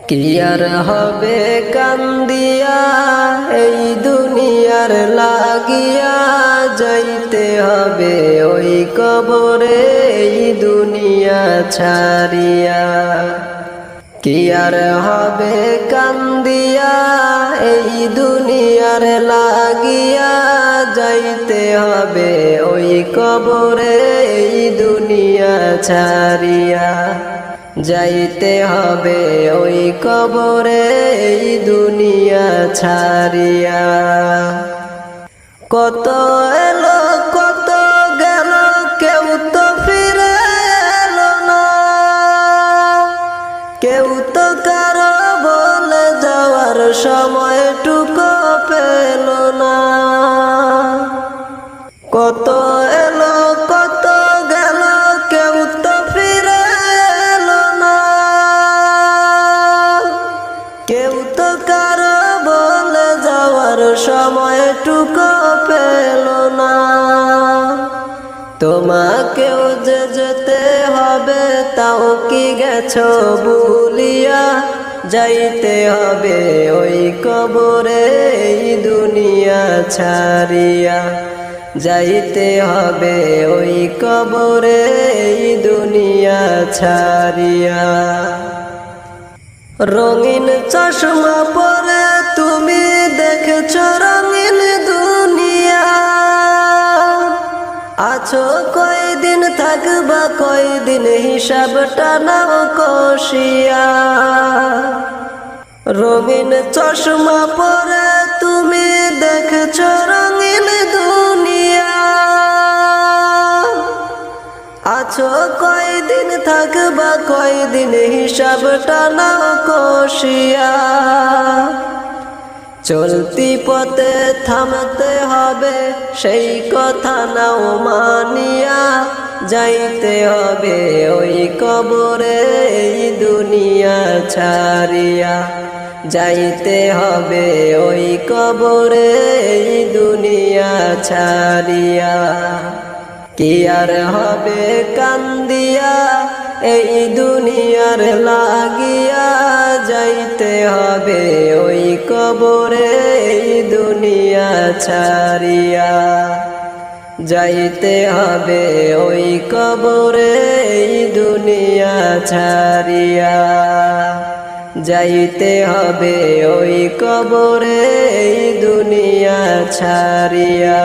কি আর হবে কান্দিয়া এই দুনিয়ার লাগিয়া, যাইতে হবে ওই কবরে এই দুনিয়া ছাড়িয়া। কি আর হবে কান্দিয়া এই দুনিয়ার লাগিয়া, যাইতে হবে ওই কবরে এই দুনিয়া ছাড়িয়া। যাইতে হবে ওই কবরে এই দুনিয়া ছাড়িয়া। কত এলো কত গেল, কেউ তো ফিরে এলো না, কেউ তো কারো বলে যাওয়ার সময়টুকু পেল না। কত এলো কত গেল, কেউ তো ফিরে এলো না, কেউ তো কারো বলে যাওয়ার সময়টুকু পেল না। তোমাকেও যে যেতে হবে, তাও কি গেছো ভুলিয়া, যাইতে হবে ওই কবরে এই দুনিয়া ছাড়িয়া। যাইতে হবে ওই কবরে এই দুনিয়া ছাড়িয়া। রঙিন চশমা পরে তুমি দেখছো রঙিন দুনিয়া, আছো কয়দিন থাকবা কয়দিন হিসাবটা নাও কষিয়া। রঙিন চশমা পরে তুমি দেখছো রঙিন দুনিয়া, আছো কয়দিন থাকবা কয়দিন হিসাবটা নাও কষিয়া। চলতি পথে থামতে হবে সেই কথা নাও মানিয়া, যাইতে হবে ওই কবরে এই দুনিয়া ছাড়িয়া। যাইতে হবে ওই কবরে এই দুনিয়া ছাড়িয়া। কি আর হবে কান্দিয়া এই দুনিয়ার লাগিয়া, যাইতে হবে ওই কবরে এই দুনিয়া ছাড়িয়া। যাইতে হবে ওই কবরে এই দুনিয়া ছাড়িয়া। যাইতে হবে ওই কবরে এই দুনিয়া ছাড়িয়া।